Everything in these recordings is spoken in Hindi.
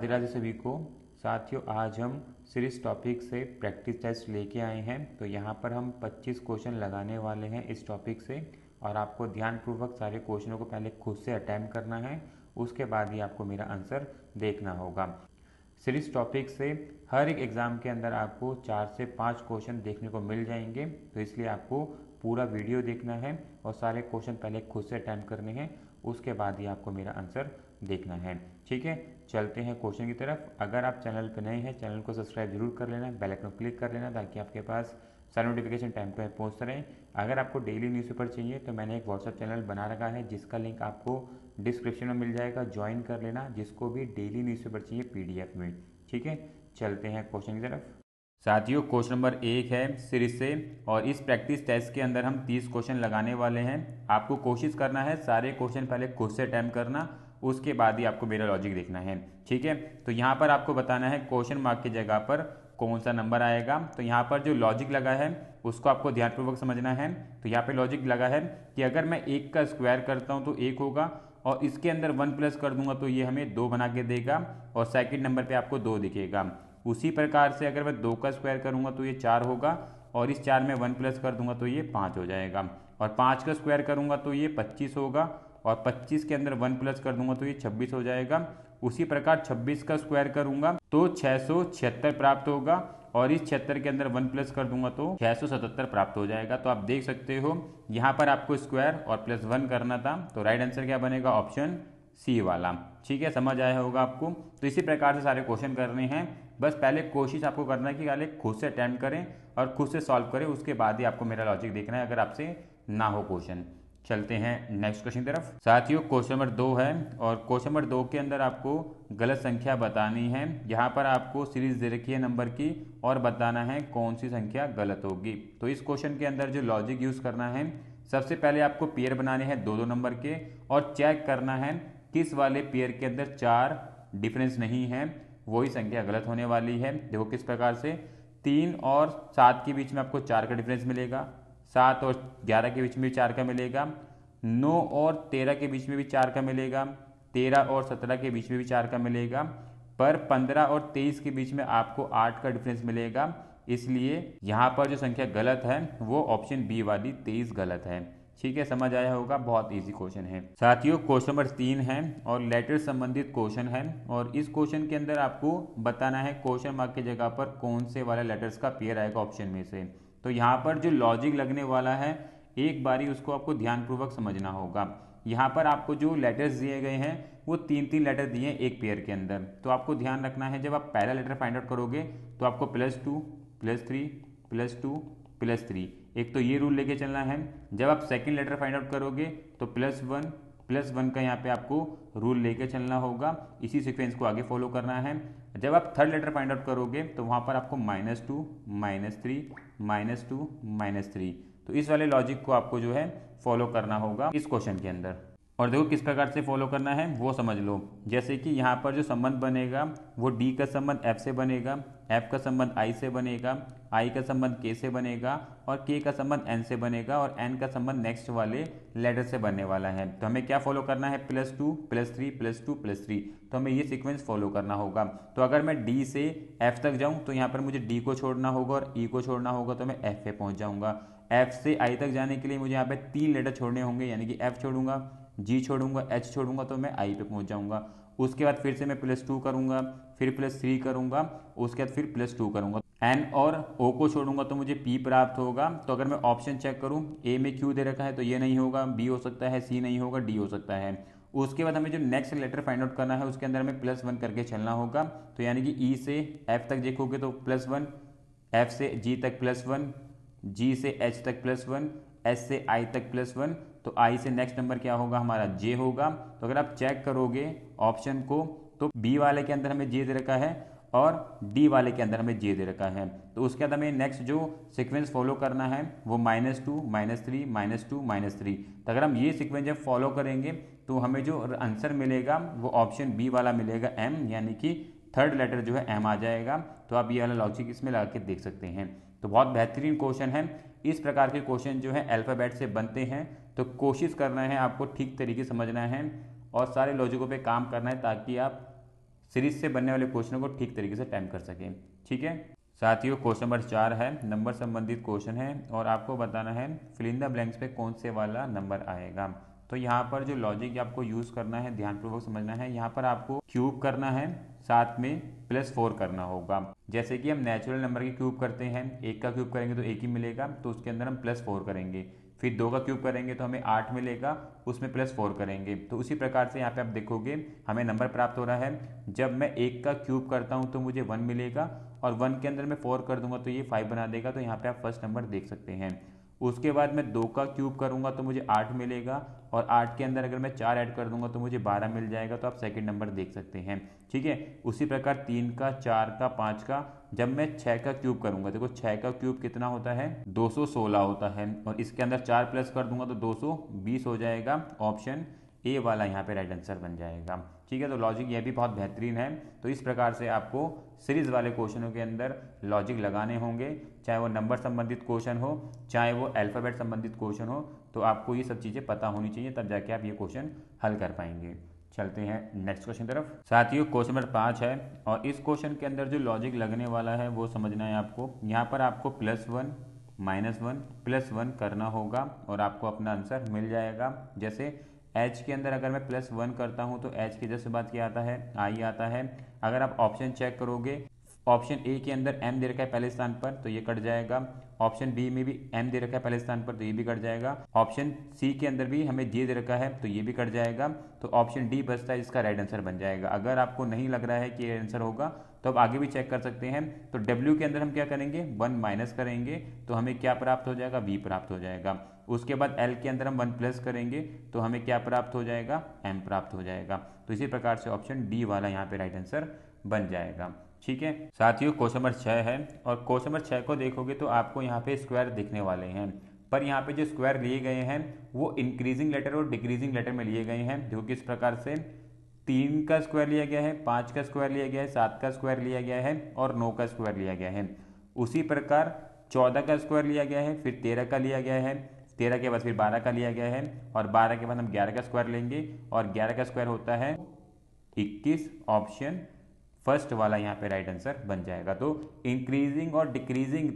राधे राधे सभी को। साथियों, आज हम सीरीज टॉपिक से प्रैक्टिस टेस्ट लेके आए हैं। तो यहाँ पर हम 25 क्वेश्चन लगाने वाले हैं इस टॉपिक से, और आपको ध्यानपूर्वक सारे क्वेश्चनों को पहले खुद से अटैम्प्ट करना है, उसके बाद ही आपको मेरा आंसर देखना होगा। सीरीज टॉपिक से हर एक एग्ज़ाम के अंदर आपको 4 से 5 क्वेश्चन देखने को मिल जाएंगे, तो इसलिए आपको पूरा वीडियो देखना है और सारे क्वेश्चन पहले खुद से अटैम्प्ट करने हैं, उसके बाद ही आपको मेरा आंसर देखना है। ठीक है, चलते हैं क्वेश्चन की तरफ। अगर आप चैनल पर नए हैं, चैनल को सब्सक्राइब जरूर कर लेना, बेल आइकन क्लिक कर लेना, ताकि आपके पास सारे नोटिफिकेशन टाइम पर पहुंचते रहें। अगर आपको डेली न्यूज़पेपर चाहिए तो मैंने एक व्हाट्सअप चैनल बना रखा है, जिसका लिंक आपको डिस्क्रिप्शन में मिल जाएगा, ज्वाइन कर लेना, जिसको भी डेली न्यूज़पेपर चाहिए PDF में। ठीक है, चलते हैं क्वेश्चन की तरफ। साथियों, क्वेश्चन नंबर 1 है सीरीज से, और इस प्रैक्टिस टेस्ट के अंदर हम 30 क्वेश्चन लगाने वाले हैं। आपको कोशिश करना है सारे क्वेश्चन पहले खुद से अटैम्प्ट करना, उसके बाद ही आपको मेरा लॉजिक देखना है। ठीक है, तो यहाँ पर आपको बताना है क्वेश्चन मार्क की जगह पर कौन सा नंबर आएगा। तो यहाँ पर जो लॉजिक लगा है उसको आपको ध्यानपूर्वक समझना है। तो यहाँ पे लॉजिक लगा है कि अगर मैं 1 का स्क्वायर करता हूँ तो 1 होगा, और इसके अंदर 1 प्लस कर दूंगा तो ये हमें 2 बना के देगा, और सेकंड नंबर पे आपको 2 दिखेगा। उसी प्रकार से अगर मैं 2 का स्क्वायर करूंगा तो ये 4 होगा, और इस 4 में 1 प्लस कर दूंगा तो ये 5 हो जाएगा, और 5 का स्क्वायर करूंगा तो ये 25 होगा, और 25 के अंदर 1 प्लस कर दूंगा तो ये 26 हो जाएगा। उसी प्रकार 26 का स्क्वायर करूंगा तो 676 प्राप्त होगा, और इस 76 के अंदर 1 प्लस कर दूंगा तो 677 प्राप्त हो जाएगा। तो आप देख सकते हो यहाँ पर आपको स्क्वायर और प्लस 1 करना था, तो राइट आंसर क्या बनेगा? ऑप्शन सी वाला। ठीक है, समझ आया होगा आपको। तो इसी प्रकार से सारे क्वेश्चन करने हैं। बस पहले कोशिश आपको करना है कि पहले खुद से अटेम्प्ट करें और खुद से सॉल्व करें, उसके बाद ही आपको मेरा लॉजिक देखना है, अगर आपसे ना हो क्वेश्चन। चलते हैं नेक्स्ट क्वेश्चन की तरफ। साथियों, क्वेश्चन नंबर 2 है, और क्वेश्चन नंबर 2 के अंदर आपको गलत संख्या बतानी है। यहाँ पर आपको सीरीज दे रखी है नंबर की, और बताना है कौन सी संख्या गलत होगी। तो इस क्वेश्चन के अंदर जो लॉजिक यूज करना है, सबसे पहले आपको पेयर बनाने हैं 2-2 नंबर के, और चेक करना है किस वाले पेयर के अंदर 4 डिफरेंस नहीं है, वही संख्या गलत होने वाली है। देखो किस प्रकार से, 3 और 7 के बीच में आपको 4 का डिफरेंस मिलेगा, 7 और 11 के बीच में भी 4 का मिलेगा, 9 और 13 के बीच में भी 4 का मिलेगा, 13 और 17 के बीच में भी 4 का मिलेगा, पर 15 और 23 के बीच में आपको 8 का डिफरेंस मिलेगा। इसलिए यहाँ पर जो संख्या गलत है वो ऑप्शन बी वाली 23 गलत है। ठीक है, समझ आया होगा, बहुत इजी क्वेश्चन है। साथियों, क्वेश्चन नंबर 3 है, और लेटर संबंधित क्वेश्चन है, और इस क्वेश्चन के अंदर आपको बताना है क्वेश्चन मार्क की जगह पर कौन से वाले लेटर्स का पेयर आएगा ऑप्शन में से। तो यहाँ पर जो लॉजिक लगने वाला है, एक बारी उसको आपको ध्यानपूर्वक समझना होगा। यहाँ पर आपको जो लेटर्स दिए गए हैं वो 3-3 लेटर दिए हैं एक पेयर के अंदर। तो आपको ध्यान रखना है, जब आप पहला लेटर फाइंड आउट करोगे तो आपको +2 +3 +2 +3, एक तो ये रूल लेके चलना है। जब आप सेकंड लेटर फाइंड आउट करोगे तो +1 का यहाँ पे आपको रूल लेके चलना होगा, इसी सीक्वेंस को आगे फॉलो करना है। जब आप थर्ड लेटर फाइंड आउट करोगे तो वहाँ पर आपको -2 -3 -2 -3, तो इस वाले लॉजिक को आपको जो है फॉलो करना होगा इस क्वेश्चन के अंदर। और देखो किस प्रकार से फॉलो करना है वो समझ लो। जैसे कि यहाँ पर जो संबंध बनेगा वो D का संबंध F से बनेगा, F का संबंध I से बनेगा, I का संबंध K से बनेगा, और K का संबंध N से बनेगा, और N का संबंध नेक्स्ट वाले लेटर से बनने वाला है। तो हमें क्या फॉलो करना है? +2 +3 +2 +3, तो हमें ये सीक्वेंस फॉलो करना होगा। तो अगर मैं D से F तक जाऊँ तो यहाँ पर मुझे D को छोड़ना होगा और E को छोड़ना होगा, तो मैं F पे पहुँच जाऊँगा। F से I तक जाने के लिए मुझे यहाँ पे 3 लेटर छोड़ने होंगे, यानी कि F छोड़ूंगा, G छोड़ूंगा, H छोड़ूंगा, तो मैं I पे पहुंच जाऊंगा। उसके बाद फिर से मैं +2 करूंगा, फिर +3 करूंगा, उसके बाद फिर +2 करूंगा, N और O को छोड़ूंगा तो मुझे P प्राप्त होगा। तो अगर मैं ऑप्शन चेक करूं, A में Q दे रखा है तो ये नहीं होगा, B हो सकता है, C नहीं होगा, D हो सकता है। उसके बाद हमें जो नेक्स्ट लेटर फाइंड आउट करना है उसके अंदर हमें +1 करके चलना होगा। तो यानी कि E से F तक देखोगे तो +1, F से G तक +1, G से H तक +1, S से I तक +1, तो I से नेक्स्ट नंबर क्या होगा? हमारा J होगा। तो अगर आप चेक करोगे ऑप्शन को तो B वाले के अंदर हमें J दे रखा है और D वाले के अंदर हमें J दे रखा है। तो उसके बाद हमें नेक्स्ट जो सीक्वेंस फॉलो करना है वो -2 -3 -2 -3। तो अगर हम ये सीक्वेंस जब फॉलो करेंगे तो हमें जो आंसर मिलेगा वो ऑप्शन बी वाला मिलेगा, M, यानी कि थर्ड लेटर जो है M आ जाएगा। तो आप ये वाला लॉजिक इसमें लगा के देख सकते हैं। तो बहुत बेहतरीन क्वेश्चन है। इस प्रकार के क्वेश्चन जो है अल्फ़ाबेट से बनते हैं, तो कोशिश करना है आपको ठीक तरीके से समझना है और सारे लॉजिकों पे काम करना है, ताकि आप सीरीज से बनने वाले क्वेश्चनों को ठीक तरीके से टाइम कर सकें। ठीक है साथियों, क्वेश्चन नंबर 4 है, नंबर संबंधित क्वेश्चन है और आपको बताना है फिल इन द ब्लैंक्स पे कौन से वाला नंबर आएगा। तो यहाँ पर जो लॉजिक आपको यूज़ करना है, ध्यानपूर्वक समझना है। यहाँ पर आपको क्यूब करना है, साथ में +4 करना होगा। जैसे कि हम नेचुरल नंबर के क्यूब करते हैं, एक का क्यूब करेंगे तो एक ही मिलेगा, तो उसके अंदर हम +4 करेंगे। फिर 2 का क्यूब करेंगे तो हमें 8 मिलेगा, उसमें +4 करेंगे। तो उसी प्रकार से यहाँ पे आप देखोगे हमें नंबर प्राप्त हो रहा है। जब मैं 1 का क्यूब करता हूँ तो मुझे 1 मिलेगा और 1 के अंदर मैं 4 कर दूंगा तो ये 5 बना देगा। तो यहाँ पे आप फर्स्ट नंबर देख सकते हैं। उसके बाद मैं 2 का क्यूब करूंगा तो मुझे 8 मिलेगा और 8 के अंदर अगर मैं 4 ऐड कर दूंगा तो मुझे 12 मिल जाएगा। तो आप सेकंड नंबर देख सकते हैं। ठीक है, उसी प्रकार 3 का, 4 का, 5 का, जब मैं 6 का क्यूब करूंगा, देखो 6 का क्यूब कितना होता है, 216 होता है और इसके अंदर 4 प्लस कर दूंगा तो 220 हो जाएगा। ऑप्शन ए वाला यहाँ पे राइट आंसर बन जाएगा। ठीक है, तो लॉजिक यह भी बहुत बेहतरीन है। तो इस प्रकार से आपको सीरीज वाले क्वेश्चनों के अंदर लॉजिक लगाने होंगे, चाहे वो नंबर संबंधित क्वेश्चन हो, चाहे वो अल्फ़ाबेट संबंधित क्वेश्चन हो। तो आपको ये सब चीज़ें पता होनी चाहिए, तब जाके आप ये क्वेश्चन हल कर पाएंगे। चलते हैं नेक्स्ट क्वेश्चन तरफ। साथियों, क्वेश्चन नंबर 5 है और इस क्वेश्चन के अंदर जो लॉजिक लगने वाला है वो समझना है आपको। यहाँ पर आपको +1 -1 +1 करना होगा और आपको अपना आंसर मिल जाएगा। जैसे एच के अंदर अगर मैं +1 करता हूँ तो एच के जैसे बात क्या आता है, आई आता है। अगर आप ऑप्शन चेक करोगे, ऑप्शन ए के अंदर एम दे रखा है पहले स्थान पर तो ये कट जाएगा। ऑप्शन बी में भी एम दे रखा है पहले स्थान पर तो ये भी कट जाएगा। ऑप्शन सी के अंदर भी हमें जे दे रखा है तो ये भी कट जाएगा। तो ऑप्शन डी बचता है, इसका राइट आंसर बन जाएगा। अगर आपको नहीं लग रहा है कि ये आंसर होगा तो आप आगे भी चेक कर सकते हैं। तो डब्ल्यू के अंदर हम क्या करेंगे, 1 माइनस करेंगे तो हमें क्या प्राप्त हो जाएगा, वी प्राप्त हो जाएगा। उसके बाद एल के अंदर हम 1 प्लस करेंगे तो हमें क्या प्राप्त हो जाएगा, एम प्राप्त हो जाएगा। तो इसी प्रकार से ऑप्शन डी वाला यहाँ पे राइट आंसर बन जाएगा। ठीक है साथियों, क्वेश्चन नंबर 6 है और क्वेश्चन नंबर 6 को देखोगे तो आपको यहाँ पे स्क्वायर दिखने वाले हैं। पर यहाँ पे जो स्क्वायर लिए गए हैं वो इंक्रीजिंग लेटर और डिक्रीजिंग लेटर में लिए गए हैं। देखो किस प्रकार से 3 का स्क्वायर लिया गया है, 5 का स्क्वायर लिया गया है, 7 का स्क्वायर लिया गया है और 9 का स्क्वायर लिया गया है। उसी प्रकार 14 का स्क्वायर लिया गया है, फिर 13 का लिया गया है, 13 के बाद फिर 12 का लिया गया है और 12 के बाद हम 11 का स्क्वायर लेंगे और 11 का स्क्वायर होता है 21। ऑप्शन फर्स्ट वाला यहाँ पे राइट आंसर बन जाएगा। तो इंक्रीजिंग और डिक्रीजिंग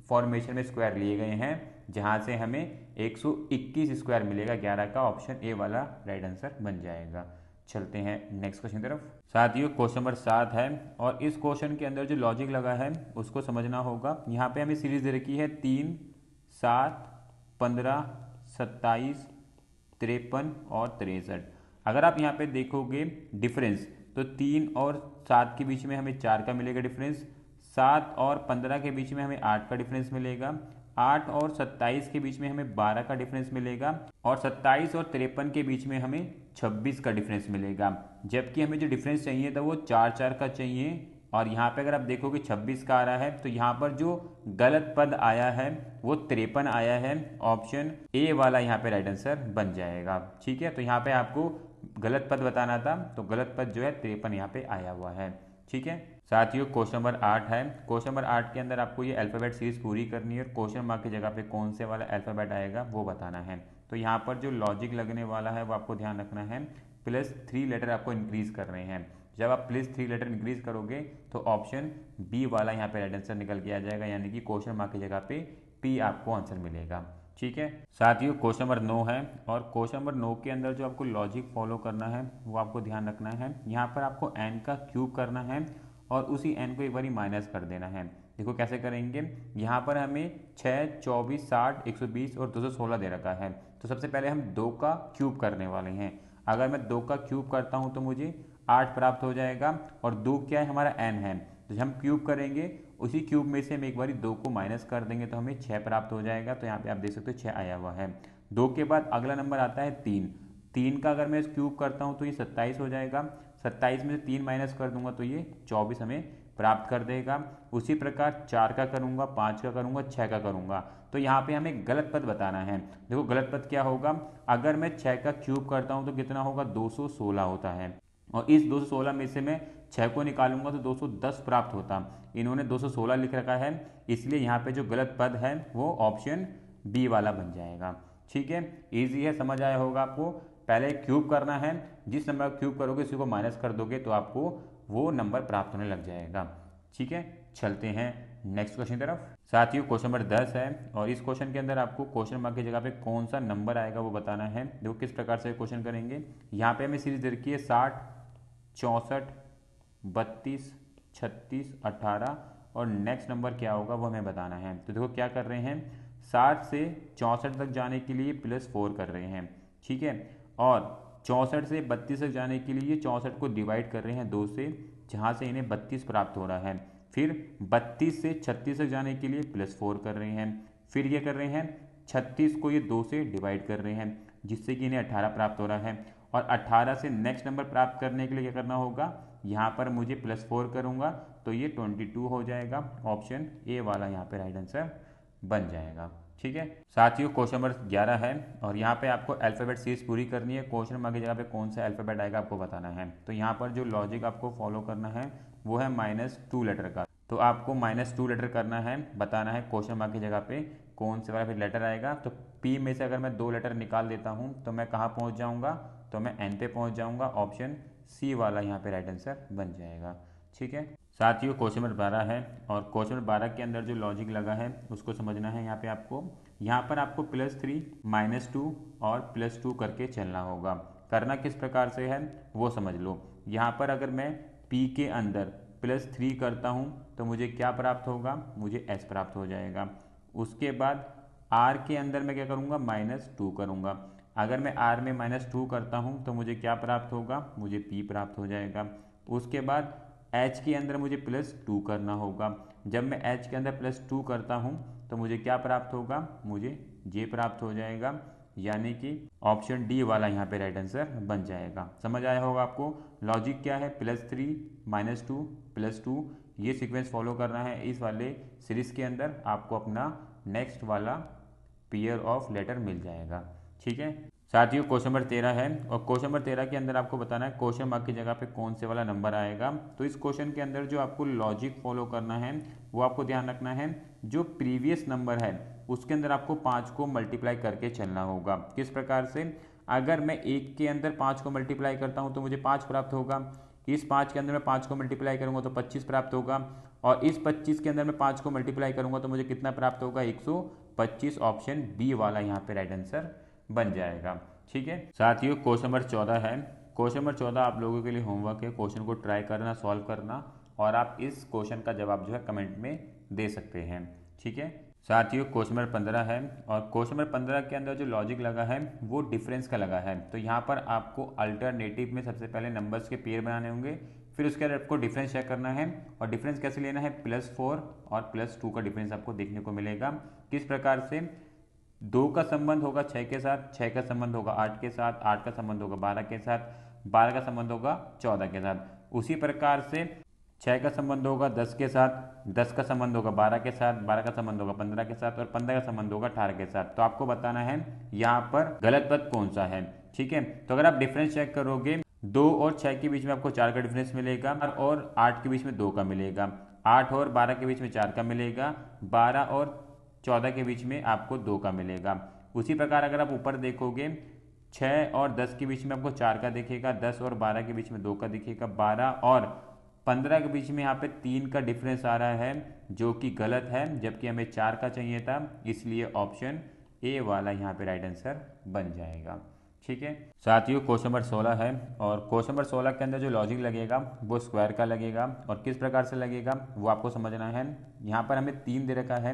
फॉर्मेशन में स्क्वायर लिए गए हैं जहाँ से हमें 121 स्क्वायर मिलेगा 11 का। ऑप्शन ए वाला राइट आंसर बन जाएगा। चलते हैं नेक्स्ट क्वेश्चन तरफ। साथियों, क्वेश्चन नंबर 7 है और इस क्वेश्चन के अंदर जो लॉजिक लगा है उसको समझना होगा। यहाँ पे हमें सीरीज दे रखी है 3, 7, 15, 27, 53 और 63। अगर आप यहाँ पे देखोगे डिफरेंस तो 3 और 7 के बीच में हमें 4 का मिलेगा डिफरेंस, 7 और 15 के बीच में हमें 8 का डिफरेंस मिलेगा, 8 और 27 के बीच में हमें 12 का डिफरेंस मिलेगा और 27 और 53 के बीच में हमें 26 का डिफरेंस मिलेगा। जबकि हमें जो डिफरेंस चाहिए था वो 4-4 का चाहिए और यहाँ पे अगर आप देखोगे 26 का आ रहा है। तो यहाँ पर जो गलत पद आया है वो 53 आया है। ऑप्शन ए वाला यहाँ पे राइट आंसर बन जाएगा। ठीक है, तो यहाँ पे आपको गलत पद बताना था तो गलत पद जो है 53 यहाँ पे आया हुआ है। ठीक है साथियों, क्वेश्चन नंबर 8 है। क्वेश्चन नंबर 8 के अंदर आपको ये अल्फ़ाबेट सीरीज पूरी करनी है और क्वेश्चन मार्क की जगह पे कौन से वाला अल्फ़ाबेट आएगा वो बताना है। तो यहाँ पर जो लॉजिक लगने वाला है वो आपको ध्यान रखना है। +3 लेटर आपको इंक्रीज कर रहे हैं। जब आप +3 लेटर इंक्रीज करोगे तो ऑप्शन बी वाला यहाँ पे राइट आंसर निकल के आ जाएगा, यानी कि क्वेश्चन मार्क की जगह पे पी आपको आंसर मिलेगा। ठीक है साथियों, क्वेश्चन नंबर 9 है और क्वेश्चन नंबर 9 के अंदर जो आपको लॉजिक फॉलो करना है वो आपको ध्यान रखना है। यहाँ पर आपको n का क्यूब करना है और उसी n को एक बारी माइनस कर देना है। देखो कैसे करेंगे, यहाँ पर हमें 6, 24, 60, 120 और 216 दे रखा है। तो सबसे पहले हम 2 का क्यूब करने वाले हैं। अगर मैं 2 का क्यूब करता हूँ तो मुझे 8 प्राप्त हो जाएगा और 2 क्या है, हमारा n है। तो हम क्यूब करेंगे, उसी क्यूब में से हम एक बारी 2 को माइनस कर देंगे तो हमें 6 प्राप्त हो जाएगा। तो यहाँ पे आप देख सकते हो 6 आया हुआ है। 2 के बाद अगला नंबर आता है 3। 3 का अगर मैं क्यूब करता हूँ तो ये 27 हो जाएगा। 27 में से 3 माइनस कर दूंगा तो ये 24 हमें प्राप्त कर देगा। उसी प्रकार 4 का करूँगा, 5 का करूँगा, 6 का करूँगा। तो यहाँ पे हमें गलत पद बताना है। देखो गलत पद क्या होगा, अगर मैं 6 का क्यूब करता हूँ तो कितना होगा, 216 होता है और इस 216 में से मैं 6 को निकालूंगा तो 210 प्राप्त होता। इन्होंने 216 लिख रखा है, इसलिए यहाँ पे जो गलत पद है वो ऑप्शन बी वाला बन जाएगा। ठीक है, इजी है, समझ आया होगा आपको। पहले क्यूब करना है, जिस नंबर का क्यूब करोगे उसी को माइनस कर दोगे तो आपको वो नंबर प्राप्त होने लग जाएगा। ठीक है, चलते हैं नेक्स्ट क्वेश्चन की तरफ। साथियों क्वेश्चन नंबर 10 है और इस क्वेश्चन के अंदर आपको क्वेश्चन मार्क की जगह पे कौन सा नंबर आएगा वो बताना है। देखो किस प्रकार से क्वेश्चन करेंगे। यहाँ पे हमें सीरीज दे रखी है 60, 64, 32, 36, 18 और नेक्स्ट नंबर क्या होगा वो हमें बताना है। तो देखो क्या कर रहे हैं, 60 से 64 तक जाने के लिए +4 कर रहे हैं। ठीक है, और 64 से 32 तक जाने के लिए 64 को डिवाइड कर रहे हैं 2 से, जहाँ से इन्हें 32 प्राप्त हो रहा है। फिर 32 से 36 तक जाने के लिए +4 कर रहे हैं। फिर ये कर रहे हैं 36 को ये 2 से डिवाइड कर रहे हैं, जिससे कि इन्हें 18 प्राप्त हो रहा है। और 18 से नेक्स्ट नंबर प्राप्त करने के लिए क्या करना होगा, यहाँ पर मुझे +4 करूँगा तो ये 22 हो जाएगा। ऑप्शन ए वाला यहाँ पे राइट आंसर बन जाएगा। ठीक है साथियों, क्वेश्चन नंबर 11 है और यहाँ पे आपको अल्फ़ाबेट सीरीज पूरी करनी है। क्वेश्चन मार्क की जगह पे कौन सा अल्फ़ाबेट आएगा आपको बताना है। तो यहाँ पर जो लॉजिक आपको फॉलो करना है वो है -2 लेटर का। तो आपको -2 लेटर करना है, बताना है क्वेश्चन मार्क की जगह पे कौन से वाला फिर लेटर आएगा। तो पी में से अगर मैं 2 लेटर निकाल देता हूँ तो मैं कहाँ पहुँच जाऊँगा, तो मैं एन पे पहुँच जाऊँगा। ऑप्शन सी वाला यहाँ पे राइट आंसर बन जाएगा। ठीक है साथियों, क्वेश्चन नंबर 12 है और क्वेश्चन नंबर 12 के अंदर जो लॉजिक लगा है उसको समझना है। यहाँ पे आपको +3, -2 और +2 करके चलना होगा। करना किस प्रकार से है वो समझ लो। यहाँ पर अगर मैं P के अंदर +3 करता हूँ तो मुझे क्या प्राप्त होगा, मुझे S प्राप्त हो जाएगा। उसके बाद R के अंदर मैं क्या करूँगा, -2 करूँगा। अगर मैं R में -2 करता हूँ तो मुझे क्या प्राप्त होगा, मुझे P प्राप्त हो जाएगा। उसके बाद H के अंदर मुझे +2 करना होगा। जब मैं H के अंदर +2 करता हूँ तो मुझे क्या प्राप्त होगा, मुझे J प्राप्त हो जाएगा। यानी कि ऑप्शन डी वाला यहाँ पे राइट आंसर बन जाएगा। समझ आया होगा आपको लॉजिक क्या है, +3, -2, +2 ये सीक्वेंस फॉलो करना है। इस वाले सीरीज के अंदर आपको अपना नेक्स्ट वाला पेयर ऑफ लेटर मिल जाएगा। ठीक है साथियों, क्वेश्चन नंबर 13 है और क्वेश्चन नंबर 13 के अंदर आपको बताना है क्वेश्चन मार्क की जगह पे कौन से वाला नंबर आएगा। तो इस क्वेश्चन के अंदर जो आपको लॉजिक फॉलो करना है वो आपको ध्यान रखना है, जो प्रीवियस नंबर है उसके अंदर आपको 5 को मल्टीप्लाई करके चलना होगा। किस प्रकार से, अगर मैं 1 के अंदर 5 को मल्टीप्लाई करता हूँ तो मुझे 5 प्राप्त होगा। इस 5 के अंदर मैं 5 को मल्टीप्लाई करूँगा तो 25 प्राप्त होगा। और इस 25 के अंदर मैं 5 को मल्टीप्लाई करूँगा तो मुझे कितना प्राप्त होगा, 125। ऑप्शन बी वाला यहाँ पे राइट आंसर बन जाएगा। ठीक है साथियों, क्वेश्चन नंबर 14 है। क्वेश्चन नंबर 14 आप लोगों के लिए होमवर्क है, क्वेश्चन को ट्राई करना, सॉल्व करना और आप इस क्वेश्चन का जवाब जो है कमेंट में दे सकते हैं। ठीक है साथियों, क्वेश्चन नंबर 15 है और क्वेश्चन नंबर 15 के अंदर जो लॉजिक लगा है वो डिफरेंस का लगा है। तो यहाँ पर आपको अल्टरनेटिव में सबसे पहले नंबर्स के पेयर बनाने होंगे, फिर उसके बाद आपको डिफरेंस चेक करना है। और डिफरेंस कैसे लेना है, +4 और +2 का डिफरेंस आपको देखने को मिलेगा। किस प्रकार से, 2 का संबंध होगा 6 के साथ, 6 का संबंध होगा 8 के साथ, 8 का संबंध होगा 12 के साथ, 12 का संबंध होगा 14 के साथ। उसी प्रकार से 6 का संबंध होगा 10 के साथ, 10 का संबंध होगा 12 के साथ, 12 का संबंध होगा 15 के साथ और 15 का संबंध होगा 18 के साथ। तो आपको बताना है यहाँ पर गलत पद कौन सा है। ठीक है, तो अगर आप डिफरेंस चेक करोगे 2 और 6 के बीच में आपको 4 का डिफरेंस मिलेगा और 8 के बीच में 2 का मिलेगा, 8 और 12 के बीच में 4 का मिलेगा, 12 और 14 के बीच में आपको 2 का मिलेगा। उसी प्रकार अगर आप ऊपर देखोगे 6 और 10 के बीच में आपको 4 का दिखेगा, 10 और 12 के बीच में 2 का दिखेगा, 12 और 15 के बीच में यहाँ पे 3 का डिफरेंस आ रहा है जो कि गलत है, जबकि हमें 4 का चाहिए था। इसलिए ऑप्शन ए वाला यहाँ पे राइट आंसर बन जाएगा। ठीक है साथियों, क्वेश्चन नंबर 16 है और क्वेश्चन नंबर 16 के अंदर जो लॉजिक लगेगा वो स्क्वायर का लगेगा और किस प्रकार से लगेगा वो आपको समझना है। यहाँ पर हमें 3 दे रखा है,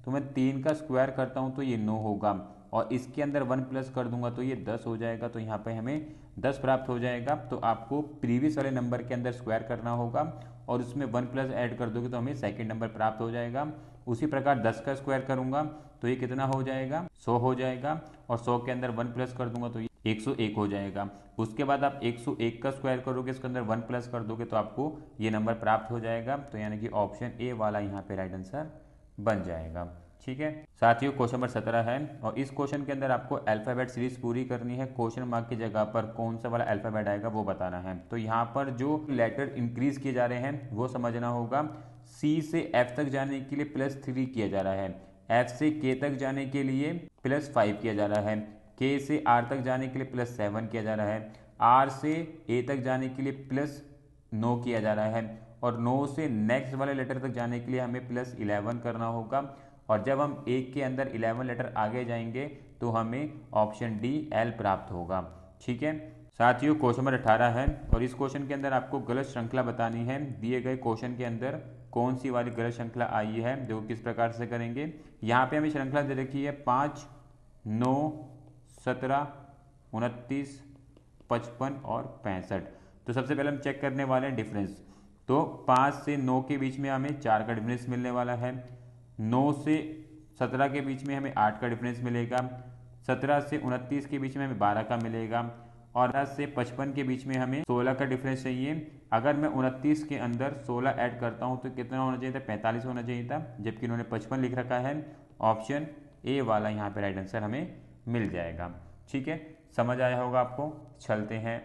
तो मैं 3 का स्क्वायर करता हूँ तो ये 9 होगा और इसके अंदर 1 प्लस कर दूंगा तो ये 10 हो जाएगा। तो यहाँ पे हमें 10 प्राप्त हो जाएगा। तो आपको प्रीवियस वाले नंबर के अंदर स्क्वायर करना होगा और उसमें 1 प्लस ऐड कर दोगे तो हमें सेकंड नंबर प्राप्त हो जाएगा। उसी प्रकार 10 का स्क्वायर करूंगा तो ये कितना हो जाएगा, 100 हो जाएगा और 100 के अंदर 1 प्लस कर दूंगा तो ये 101 हो जाएगा। उसके बाद आप 101 का स्क्वायर करोगे, इसके अंदर 1 प्लस कर दोगे तो आपको ये नंबर प्राप्त हो जाएगा। तो यानी कि ऑप्शन ए वाला यहाँ पे राइट आंसर बन जाएगा। ठीक है साथियों, क्वेश्चन नंबर 17 है और इस क्वेश्चन के अंदर आपको अल्फाबेट सीरीज पूरी करनी है। क्वेश्चन मार्क की जगह पर कौन सा वाला अल्फाबेट आएगा वो बताना है। तो यहाँ पर जो लेटर इंक्रीज किए जा रहे हैं वो समझना होगा। सी से एफ तक जाने के लिए +3 किया जा रहा है, एफ से के तक जाने के लिए +5 किया जा रहा है, के से आर तक जाने के लिए +7 किया जा रहा है, आर से ए तक जाने के लिए 9 किया जा रहा है, और 9 से नेक्स्ट वाले लेटर तक जाने के लिए हमें प्लस 11 करना होगा, और जब हम 1 के अंदर 11 लेटर आगे जाएंगे तो हमें ऑप्शन डी एल प्राप्त होगा। ठीक है साथियों, क्वेश्चन नंबर 18 है, और इस क्वेश्चन के अंदर आपको गलत श्रृंखला बतानी है। दिए गए क्वेश्चन के अंदर कौन सी वाली गलत श्रृंखला आई है, जो किस प्रकार से करेंगे। यहाँ पे हमें श्रृंखला दे रखी है 5, 9, 17, 29, 55 और 65। तो सबसे पहले हम चेक करने वाले हैं डिफरेंस। तो 5 से 9 के बीच में हमें 4 का डिफरेंस मिलने वाला है, 9 से 17 के बीच में हमें 8 का डिफरेंस मिलेगा, 17 से 29 के बीच में हमें 12 का मिलेगा, और 10 से 55 के बीच में हमें 16 का डिफरेंस चाहिए। अगर मैं 29 के अंदर 16 ऐड करता हूं तो कितना होना चाहिए था, 45 होना चाहिए था, जबकि इन्होंने 55 लिख रखा है। ऑप्शन ए वाला यहाँ पे राइट आंसर हमें मिल जाएगा। ठीक है, समझ आया होगा आपको। चलते हैं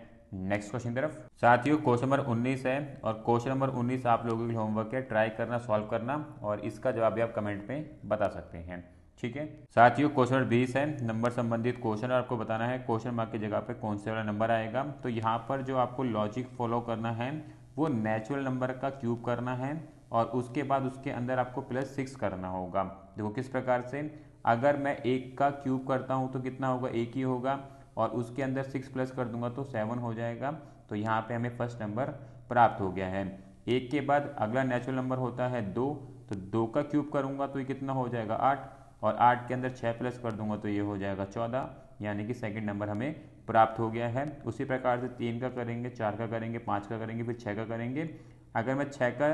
नेक्स्ट क्वेश्चन तरफ। साथियों क्वेश्चन नंबर 19 है, और क्वेश्चन नंबर 19 आप लोगों के लिए होमवर्क है, ट्राई करना, सॉल्व करना, और इसका जवाब भी आप कमेंट में बता सकते हैं। ठीक है साथियों, क्वेश्चन नंबर 20 है, नंबर संबंधित क्वेश्चन, आपको बताना है क्वेश्चन मार्क की जगह पे कौन से वाला नंबर आएगा। तो यहाँ पर जो आपको लॉजिक फॉलो करना है वो नेचुरल नंबर का क्यूब करना है, और उसके बाद उसके अंदर आपको +6 करना होगा। देखो किस प्रकार से, अगर मैं 1 का क्यूब करता हूँ तो कितना होगा, 1 ही होगा, और उसके अंदर 6 प्लस कर दूंगा तो 7 हो जाएगा। तो यहाँ पे हमें फर्स्ट नंबर प्राप्त हो गया है। 1 के बाद अगला नेचुरल नंबर होता है 2, तो 2 का क्यूब करूंगा तो ये कितना हो जाएगा, 8, और 8 के अंदर 6 प्लस कर दूंगा तो ये हो जाएगा 14, यानी कि सेकंड नंबर हमें प्राप्त हो गया है। उसी प्रकार से 3 का करेंगे, 4 का करेंगे, 5 का करेंगे, फिर 6 का करेंगे। अगर मैं 6 का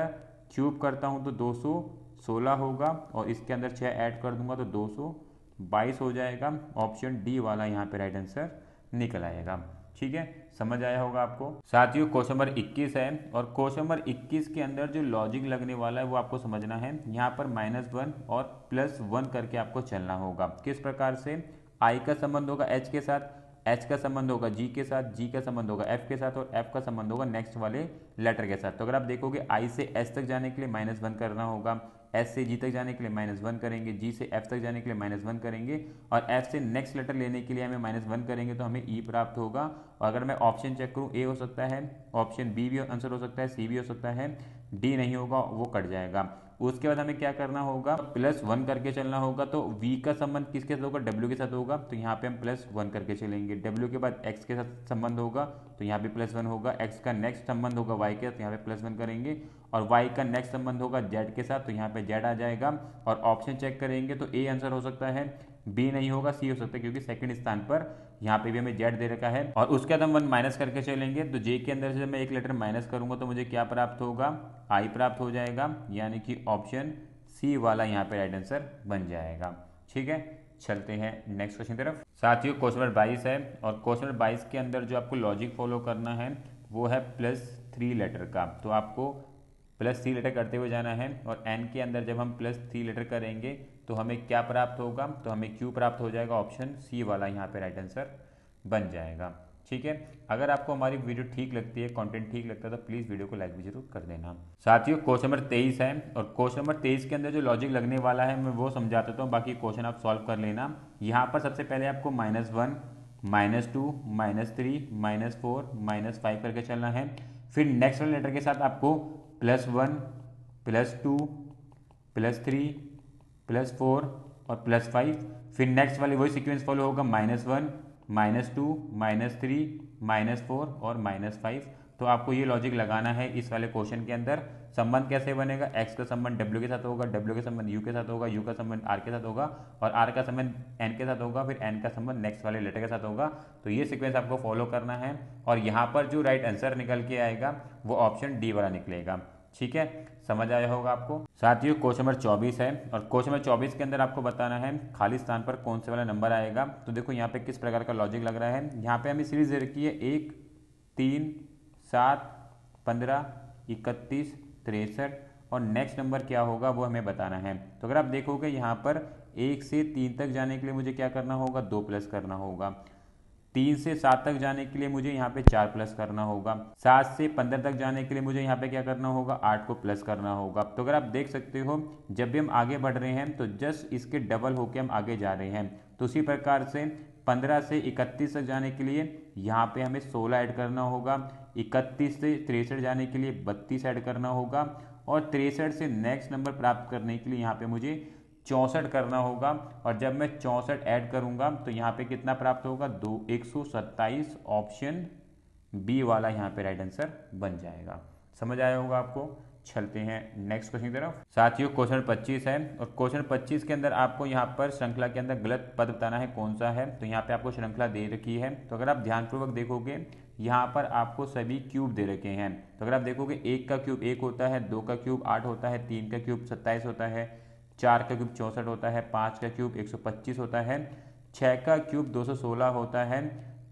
क्यूब करता हूँ तो 216 होगा, और इसके अंदर 6 ऐड कर दूंगा तो 222 हो जाएगा। ऑप्शन डी वाला यहाँ पे राइट आंसर निकल आएगा। ठीक है, समझ आया होगा आपको। साथियों क्वेश्चन नंबर 21 है, और क्वेश्चन नंबर 21 के अंदर जो लॉजिक लगने वाला है वो आपको समझना है। यहाँ पर -1 और +1 करके आपको चलना होगा। किस प्रकार से, आई का संबंध होगा एच के साथ, एच का संबंध होगा जी के साथ, जी का संबंध होगा एफ के साथ, और एफ का संबंध होगा नेक्स्ट वाले लेटर के साथ। तो अगर आप देखोगे आई से एच तक जाने के लिए -1 करना होगा, एस से जी तक जाने के लिए -1 करेंगे, जी से एफ तक जाने के लिए -1 करेंगे, और एफ से नेक्स्ट लेटर लेने के लिए हमें -1 करेंगे तो हमें ई प्राप्त होगा। और अगर मैं ऑप्शन चेक करूँ, ए हो सकता है, ऑप्शन बी भी आंसर हो सकता है, सी भी हो सकता है, डी नहीं होगा, वो कट जाएगा। उसके बाद हमें क्या करना होगा, +1 करके चलना होगा। तो v का संबंध किसके साथ होगा, w के साथ होगा, तो यहाँ पे हम +1 करके चलेंगे। w के बाद x के साथ संबंध होगा तो यहाँ पे +1 होगा। x का नेक्स्ट संबंध होगा y के साथ, यहाँ पे +1 करेंगे, और y का नेक्स्ट संबंध होगा z के साथ, तो यहाँ पे z आ जाएगा। और ऑप्शन चेक करेंगे तो a आंसर हो सकता है, बी नहीं होगा, सी हो सकता है, क्योंकि सेकंड स्थान पर यहाँ पे भी हमें जेड दे रखा है। और उसके बाद हम 1 माइनस करके चलेंगे, तो जे के अंदर से जब मैं एक लेटर माइनस करूंगा तो मुझे क्या प्राप्त होगा, आई प्राप्त हो जाएगा, यानी कि ऑप्शन सी वाला यहाँ पे राइट आंसर बन जाएगा। ठीक है, चलते हैं नेक्स्ट क्वेश्चन तरफ। साथियों क्वेश्चन नंबर 22 है, और क्वेश्चन नंबर 22 के अंदर जो आपको लॉजिक फॉलो करना है वो है +3 लेटर का। तो आपको +3 लेटर करते हुए जाना है, और n के अंदर जब हम +3 लेटर करेंगे तो हमें क्या प्राप्त होगा, तो हमें q प्राप्त हो जाएगा। ऑप्शन सी वाला यहाँ पे राइट आंसर बन जाएगा। ठीक है, अगर आपको हमारी वीडियो ठीक लगती है, कंटेंट ठीक लगता है, तो प्लीज़ वीडियो को लाइक भी जरूर कर देना। साथियों क्वेश्चन नंबर 23 है, और क्वेश्चन नंबर 23 के अंदर जो लॉजिक लगने वाला है मैं वो समझा देता हूँ, बाकी क्वेश्चन आप सॉल्व कर लेना। यहाँ पर सबसे पहले आपको -1, -2, -3, -4, -5 करके चलना है। फिर नेक्स्ट वाले लेटर के साथ आपको +1, +2, +3, +4 और +5। फिर नेक्स्ट वाली वही सीक्वेंस फॉलो होगा, -1, -2, -3, -4 और -5। तो आपको ये लॉजिक लगाना है इस वाले क्वेश्चन के अंदर। संबंध कैसे बनेगा, x का संबंध w के साथ होगा, w का संबंध u के साथ होगा, u का संबंध r के साथ होगा, और r का संबंध n के साथ होगा, फिर n का संबंध नेक्स्ट वाले लेटर के साथ होगा। तो ये सीक्वेंस आपको फॉलो करना है, और यहाँ पर जो राइट आंसर निकल के आएगा वो ऑप्शन डी वाला निकलेगा। ठीक है, समझ आया होगा आपको। साथियों क्वेश्चन नंबर 24 है, और क्वेश्चन नंबर 24 के अंदर आपको बताना है खाली स्थान पर कौन से वाला नंबर आएगा। तो देखो यहाँ पे किस प्रकार का लॉजिक लग रहा है। यहाँ पे हमें सीरीज दे रखी है 1, 3, 7, 15, 31, 63, और नेक्स्ट नंबर क्या होगा वो हमें बताना है। तो अगर आप देखोगे यहाँ पर 1 से 3 तक जाने के लिए मुझे क्या करना होगा, 2 प्लस करना होगा। 3 से 7 तक जाने के लिए मुझे यहाँ पे 4 प्लस करना होगा। 7 से 15 तक जाने के लिए मुझे यहाँ पे क्या करना होगा, 8 को प्लस करना होगा। तो अगर आप देख सकते हो जब भी हम आगे बढ़ रहे हैं तो जस्ट इसके डबल होके हम आगे जा रहे हैं। तो उसी प्रकार से 15 से 31 तक जाने के लिए यहाँ पे हमें 16 ऐड करना होगा, 31 से 63 जाने के लिए 32 ऐड करना होगा, और 63 से नेक्स्ट नंबर प्राप्त करने के लिए यहाँ पे मुझे 64 करना होगा। और जब मैं 64 ऐड करूँगा तो यहाँ पे कितना प्राप्त होगा, 127। ऑप्शन बी वाला यहाँ पे राइट आंसर बन जाएगा। समझ आया होगा आपको। चलते हैं नेक्स्ट क्वेश्चन की तरफ। साथियों क्वेश्चन 25 है, और क्वेश्चन 25 के अंदर आपको यहाँ पर श्रृंखला के अंदर गलत पद बताना है कौन सा है। तो यहाँ पे आपको श्रृंखला दे रखी है, तो अगर आप ध्यानपूर्वक देखोगे यहाँ पर आपको सभी क्यूब दे रखे हैं। तो अगर आप देखोगे 1 का क्यूब 1 होता है, 2 का क्यूब 8 होता है, 3 का क्यूब 27 होता है, 4 का क्यूब 64 होता है, 5 का क्यूब 125 होता है, 6 का क्यूब 216 होता है,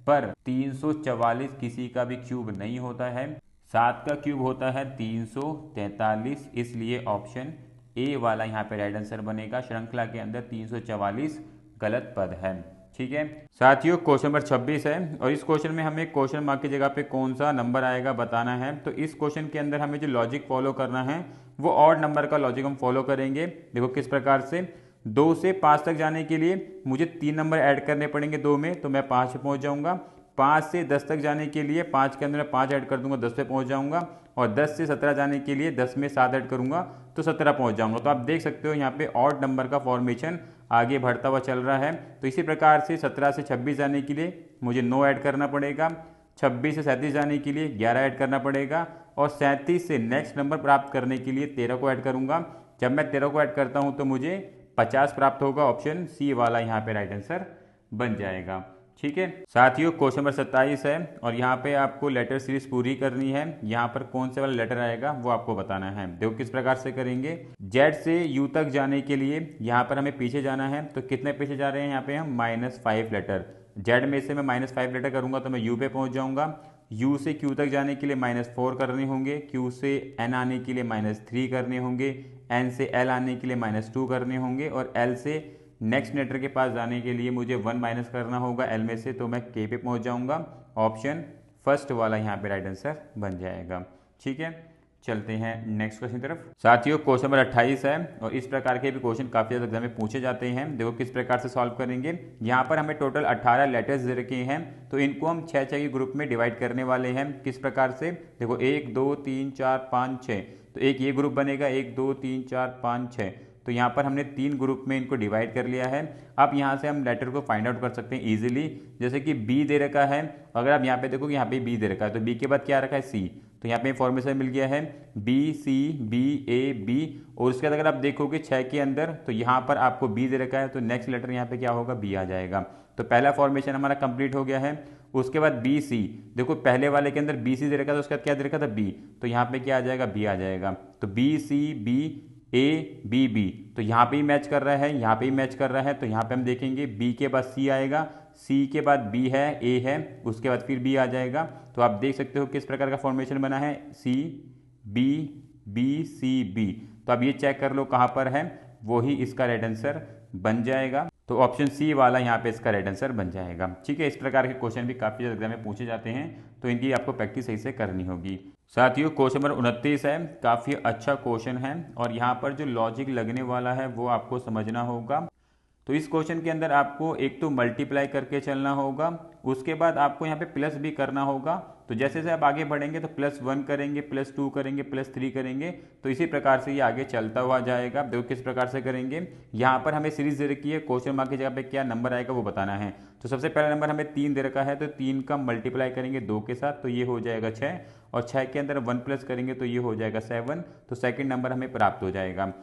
पर 344 किसी का भी क्यूब नहीं होता है। 7 का क्यूब होता है 343, इसलिए ऑप्शन ए वाला यहाँ पे राइट आंसर बनेगा। श्रृंखला के अंदर 344 गलत पद है। ठीक है साथियों, क्वेश्चन नंबर 26 है, और इस क्वेश्चन में हमें क्वेश्चन मार्क की जगह पे कौन सा नंबर आएगा बताना है। तो इस क्वेश्चन के अंदर हमें जो लॉजिक फॉलो करना है वो ऑड नंबर का लॉजिक हम फॉलो करेंगे। देखो किस प्रकार से, 2 से 5 तक जाने के लिए मुझे 3 नंबर ऐड करने पड़ेंगे 2 में, तो मैं 5 पे पहुंच जाऊंगा। 5 से 10 तक जाने के लिए 5 के अंदर मैं 5 ऐड कर दूंगा, 10 पे पहुंच जाऊंगा। और 10 से 17 जाने के लिए 10 में 7 ऐड करूंगा तो 17 पहुंच जाऊंगा। तो आप देख सकते हो यहाँ पे ऑड नंबर का फॉर्मेशन आगे बढ़ता हुआ चल रहा है। तो इसी प्रकार से 17 से 26 जाने के लिए मुझे 9 ऐड करना पड़ेगा, 26 से 37 जाने के लिए 11 ऐड करना पड़ेगा, और 37 से नेक्स्ट नंबर प्राप्त करने के लिए 13 को ऐड करूंगा। जब मैं 13 को ऐड करता हूं तो मुझे 50 प्राप्त होगा। ऑप्शन सी वाला यहाँ पे राइट आंसर बन जाएगा। ठीक है साथियों, क्वेश्चन नंबर 27 है, और यहाँ पे आपको लेटर सीरीज पूरी करनी है। यहाँ पर कौन से वाला लेटर आएगा वो आपको बताना है। देखो किस प्रकार से करेंगे। जेड से यू तक जाने के लिए यहाँ पर हमें पीछे जाना है, तो कितने पीछे जा रहे हैं यहाँ पे हम, -5 लेटर। जेड में से मैं -5 लेटर करूंगा तो मैं यू पे पहुंच जाऊंगा। यू से क्यू तक जाने के लिए -4 करने होंगे, क्यू से एन आने के लिए -3 करने होंगे, एन से एल आने के लिए -2 करने होंगे, और एल से नेक्स्ट लेटर के पास जाने के लिए मुझे 1 माइनस करना होगा एल में से, तो मैं के पे पहुंच जाऊंगा। ऑप्शन फर्स्ट वाला यहाँ पे राइट आंसर बन जाएगा। ठीक है चलते हैं नेक्स्ट क्वेश्चन की तरफ। साथियों क्वेश्चन नंबर 28 है, और इस प्रकार के भी क्वेश्चन काफी ज्यादा एग्जाम में पूछे जाते हैं। देखो किस प्रकार से सॉल्व करेंगे। यहाँ पर हमें टोटल 18 लेटर्स दे रखे हैं, तो इनको हम 6 के ग्रुप में डिवाइड करने वाले हैं। किस प्रकार से, देखो 1 2 3 4 5 6, तो एक ये ग्रुप बनेगा, 1 2 3 4 5 6। तो यहाँ पर हमने 3 ग्रुप में इनको डिवाइड कर लिया है। अब यहाँ से हम लेटर को फाइंड आउट कर सकते हैं इजीली। जैसे कि बी दे रखा है, अगर आप यहाँ पे देखो यहाँ पे बी दे रखा है, तो बी के बाद क्या रखा है, सी। तो यहाँ पे फॉर्मेशन मिल गया है B C B A B, और उसके बाद अगर आप देखोगे 6 के अंदर, तो यहाँ पर आपको बी दे रखा है, तो नेक्स्ट लेटर यहाँ पे क्या होगा, बी आ जाएगा। तो पहला फॉर्मेशन हमारा कंप्लीट हो गया है। उसके बाद बी सी, देखो पहले वाले के अंदर बी सी दे रखा था, उसके बाद क्या दे रखा था, बी, तो यहाँ पे क्या आ जाएगा, बी आ जाएगा। तो B C B A B B, तो यहाँ पे ही मैच कर रहा है, यहाँ पे ही मैच कर रहा है। तो यहाँ पे हम देखेंगे बी के बाद सी आएगा, सी के बाद बी है, ए है, उसके बाद फिर बी आ जाएगा। तो आप देख सकते हो किस प्रकार का फॉर्मेशन बना है, C B B C B. तो अब ये चेक कर लो कहाँ पर है, वो ही इसका राइट आंसर बन जाएगा। तो ऑप्शन सी वाला यहाँ पे इसका राइट आंसर बन जाएगा। ठीक है, इस प्रकार के क्वेश्चन भी काफी ज्यादा एग्जाम में पूछे जाते हैं, तो इनकी आपको प्रैक्टिस सही से करनी होगी। साथियों क्वेश्चन नंबर 29 है, काफी अच्छा क्वेश्चन है, और यहाँ पर जो लॉजिक लगने वाला है वो आपको समझना होगा। तो इस क्वेश्चन के अंदर आपको एक तो मल्टीप्लाई करके चलना होगा, उसके बाद आपको यहाँ पे प्लस भी करना होगा। तो जैसे जैसे आप आगे बढ़ेंगे तो +1 करेंगे, +2 करेंगे, +3 करेंगे, तो इसी प्रकार से ये आगे चलता हुआ जाएगा। देखो किस प्रकार से करेंगे। यहाँ पर हमें सीरीज दे रखी है, क्वेश्चन मार्क की जगह पे क्या नंबर आएगा वो बताना है। तो सबसे पहला नंबर हमें 3 दे रखा है, तो 3 का मल्टीप्लाई करेंगे 2 के साथ, तो ये हो जाएगा 6, और 6 के अंदर 1 प्लस करेंगे तो ये हो जाएगा 7, तो सेकंड नंबर हमें प्राप्त हो जाएगा।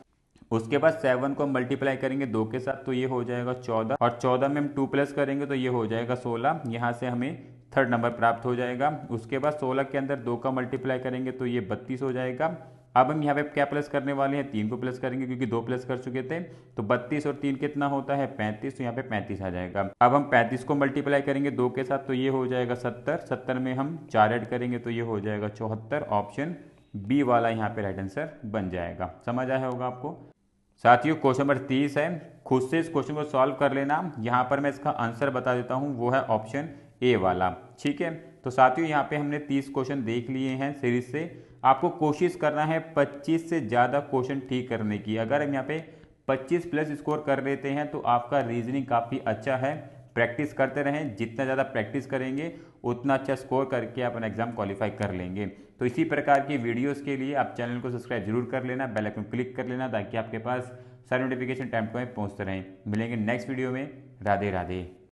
उसके बाद 7 को मल्टीप्लाई करेंगे 2 के साथ, तो ये हो जाएगा 14, और 14 में हम 2 प्लस करेंगे तो ये हो जाएगा 16, यहाँ से हमें थर्ड नंबर प्राप्त हो जाएगा। उसके बाद 16 के अंदर 2 का मल्टीप्लाई करेंगे तो ये 32 हो जाएगा। अब हम यहाँ पे क्या प्लस करने वाले हैं, 3 को प्लस करेंगे क्योंकि 2 प्लस कर चुके थे, तो 32 और 3 कितना होता है, 35, तो यहाँ पे 35 आ जाएगा। अब हम 35 को मल्टीप्लाई करेंगे 2 के साथ, तो ये हो जाएगा 70, 70 में हम 4 ऐड करेंगे तो ये हो जाएगा 74। ऑप्शन बी वाला यहाँ पे राइट आंसर बन जाएगा। समझ आया होगा आपको। साथियों क्वेश्चन नंबर 30 है, खुद से इस क्वेश्चन को सॉल्व कर लेना। यहाँ पर मैं इसका आंसर बता देता हूँ, वो है ऑप्शन ए वाला। ठीक है, तो साथियों यहाँ पे हमने 30 क्वेश्चन देख लिए हैं सीरीज से। आपको कोशिश करना है 25 से ज़्यादा क्वेश्चन ठीक करने की। अगर हम यहाँ पे 25 प्लस स्कोर कर लेते हैं तो आपका रीजनिंग काफ़ी अच्छा है। प्रैक्टिस करते रहें, जितना ज़्यादा प्रैक्टिस करेंगे उतना अच्छा स्कोर करके अपना एग्ज़ाम क्वालिफाई कर लेंगे। तो इसी प्रकार की वीडियोस के लिए आप चैनल को सब्सक्राइब जरूर कर लेना, बेल आइकन क्लिक कर लेना, ताकि आपके पास सारे नोटिफिकेशन टाइम टू टाइम पहुँचते रहें। मिलेंगे नेक्स्ट वीडियो में। राधे राधे।